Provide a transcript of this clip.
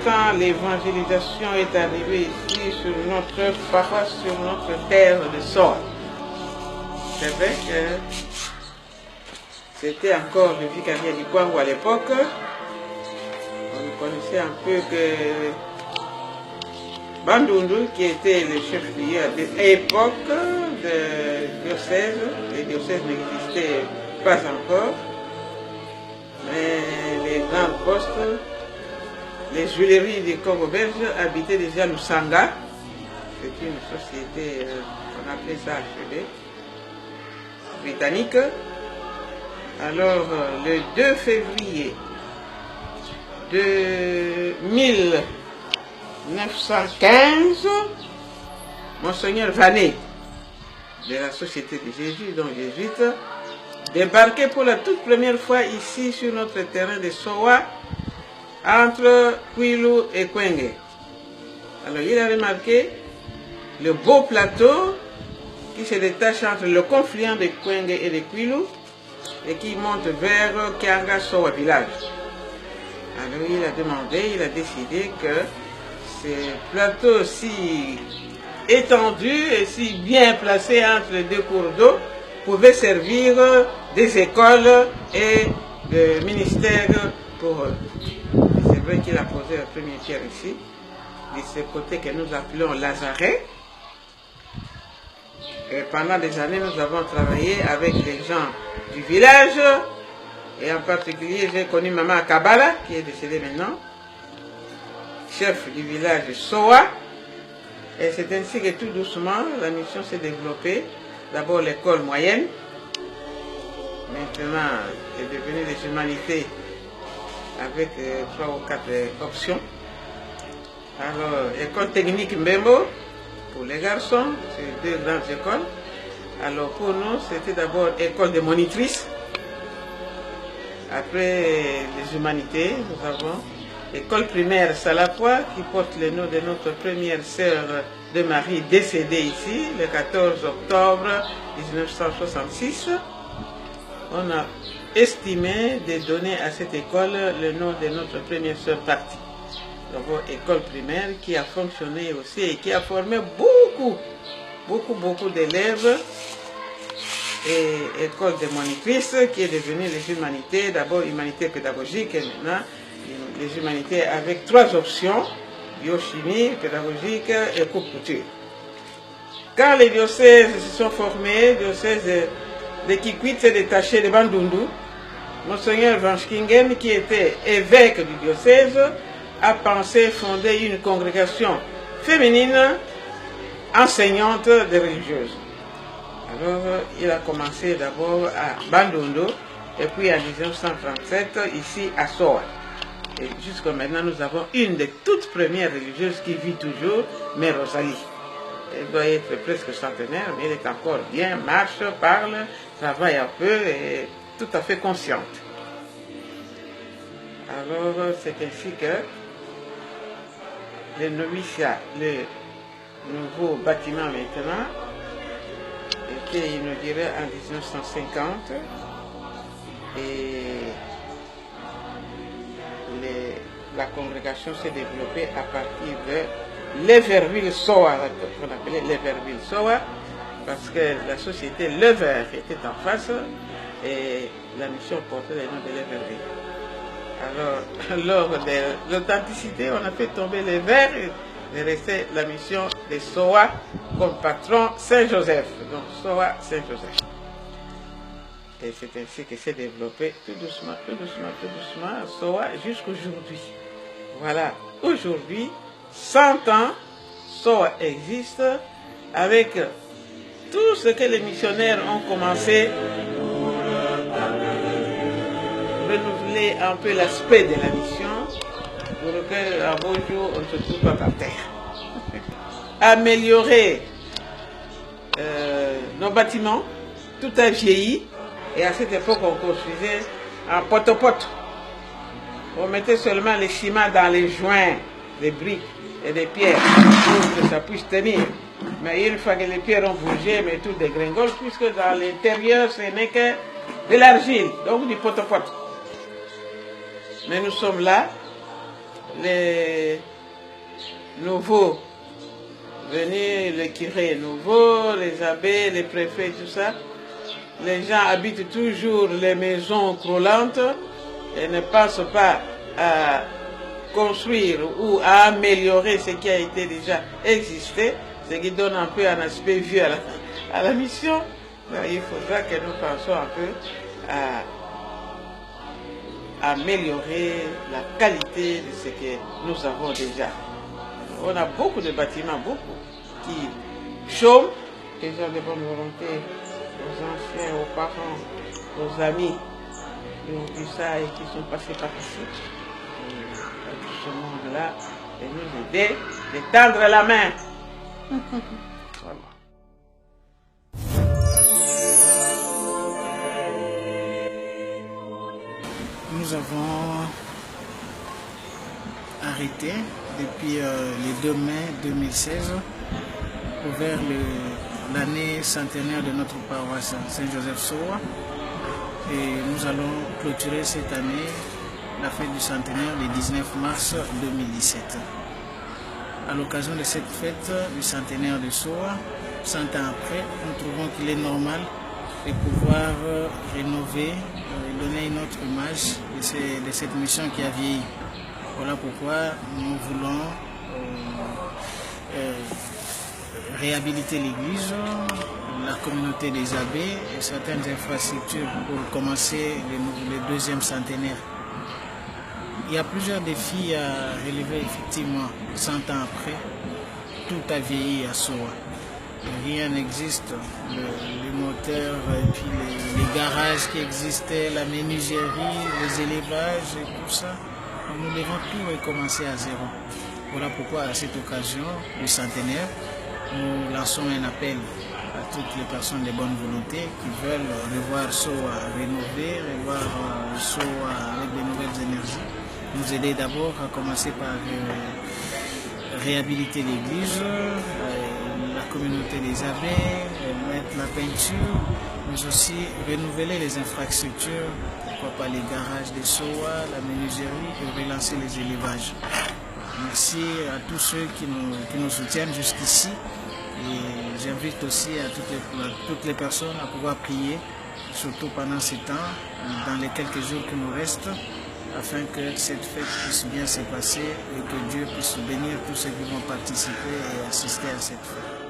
ans, l'évangélisation est arrivée ici sur notre paroisse, sur notre terre de Soa. C'est vrai que c'était encore le vicariat du Kwango à l'époque. On connaissait un peu que Bandundu, qui était le chef-lieu à l'époque de diocèse, les diocèses n'existaient pas encore, mais les grands postes, les Juileries du Congo belge habitaient déjà Lusanga. C'est une société, on appelait ça HEB, britannique. Alors, le 2 février de 1915, Monseigneur Vanet, de la Société des Jésuites, donc jésuite, débarquait pour la toute première fois ici sur notre terrain de Soa, entre Kwilu et Kwenge. Alors il a remarqué le beau plateau qui se détache entre le confluent de Kwenge et de Kwilu et qui monte vers Kianga Soa village. Alors il a demandé, il a décidé que ce plateau si étendu et si bien placé entre les deux cours d'eau pouvait servir des écoles et de ministères pour eux. C'est vrai qu'il a posé la première pierre ici, de ce côté que nous appelons Lazaret. Et pendant des années, nous avons travaillé avec les gens du village, et en particulier, j'ai connu Maman Kabala, qui est décédée maintenant, chef du village de Soa. Et c'est ainsi que tout doucement, la mission s'est développée. D'abord l'école moyenne, maintenant c'est devenu les humanités avec 3 ou 4 options. Alors, école technique Mbembo pour les garçons, c'est 2 grandes écoles. Alors pour nous, c'était d'abord école de monitrices. Après les humanités, nous avons l'école primaire Salapoi qui porte le nom de notre première sœur de Marie décédée ici, le 14 octobre 1966. On a estimé de donner à cette école le nom de notre première sœur partie. D'abord, école primaire qui a fonctionné aussi et qui a formé beaucoup d'élèves. Et école de monitrices qui est devenue les humanités, d'abord humanité pédagogique et maintenant les humanités avec 3 options, biochimie, pédagogique et coupe-couture. Quand les diocèses se sont formés, le diocèse de Kikwit s'est détaché de Bandundu, Monseigneur Van Schkingen, qui était évêque du diocèse, a pensé fonder une congrégation féminine enseignante des religieuses. Alors, il a commencé d'abord à Bandundu, et puis en 1937, ici à Soa. Et jusqu'à maintenant, nous avons une des toutes premières religieuses qui vit toujours, Mère Rosalie. Elle doit être presque centenaire, mais elle est encore bien, marche, parle, travaille un peu et tout à fait consciente. Alors, c'est ainsi que le noviciat, le nouveau bâtiment maintenant, était inauguré en 1950 et la congrégation s'est développée à partir de Leverville-Soa, qu'on appelait Leverville-Soa, parce que la société Lever était en face et la mission portait le nom de Leverville. Alors, lors de l'authenticité, on a fait tomber les verts et restait la mission de Soa comme patron Saint-Joseph. Donc, Soa Saint-Joseph. Et c'est ainsi que s'est développé tout doucement, Soa jusqu'aujourd'hui. Voilà, aujourd'hui, 100 ans, Soa existe avec tout ce que les missionnaires ont commencé renouveler un peu l'aspect de la mission pour qu'un beau jour on ne se trouve pas par terre. Améliorer nos bâtiments, tout a vieilli et à cette époque on construisait en pote-pote. On mettait seulement les ciments dans les joints des briques et des pierres pour que ça puisse tenir. Mais une fois que les pierres ont bougé, mais tout dégringole, puisque dans l'intérieur ce n'est que de l'argile, donc du pote-pote. Mais nous sommes là, les nouveaux venus, les curés nouveaux, les abbés, les préfets, tout ça. Les gens habitent toujours les maisons croulantes et ne pensent pas à construire ou à améliorer ce qui a été déjà existé, ce qui donne un peu un aspect vieux à la mission. Donc, il faudra que nous pensions un peu à améliorer la qualité de ce que nous avons déjà. On a beaucoup de bâtiments, beaucoup, qui chôment, les gens de bonne volonté, aux anciens, aux parents, aux amis, qui ont vu ça et qui sont passés par ici. À tout ce monde-là, et nous aider, de tendre la main. Voilà. Nous avons arrêté depuis le 2 mai 2016 ouvert l'année centenaire de notre paroisse Saint-Joseph-Soa et nous allons clôturer cette année la fête du centenaire le 19 mars 2017. À l'occasion de cette fête du centenaire de Soa, 100 ans après, nous trouvons qu'il est normal de pouvoir rénover et donner une autre image de cette mission qui a vieilli. Voilà pourquoi nous voulons réhabiliter l'église, la communauté des abbés et certaines infrastructures pour commencer le deuxième centenaire. Il y a plusieurs défis à relever effectivement 100 ans après. Tout a vieilli à Soa. Rien n'existe. Les moteurs, et puis les garages qui existaient, la menuiserie, les élevages et tout ça. Nous devons tout recommencer à zéro. Voilà pourquoi à cette occasion du centenaire, nous lançons un appel à toutes les personnes de bonne volonté qui veulent revoir Soa rénové, revoir Soa avec de nouvelles énergies. Nous aider d'abord à commencer par réhabiliter l'église, la communauté des abbés, mettre la peinture, mais aussi renouveler les infrastructures, pourquoi pas les garages de Soa, la menuiserie et relancer les élevages. Merci à tous ceux qui nous soutiennent jusqu'ici et j'invite aussi à toutes les personnes à pouvoir prier, surtout pendant ces temps, dans les quelques jours qui nous restent, afin que cette fête puisse bien se passer et que Dieu puisse bénir tous ceux qui vont participer et assister à cette fête.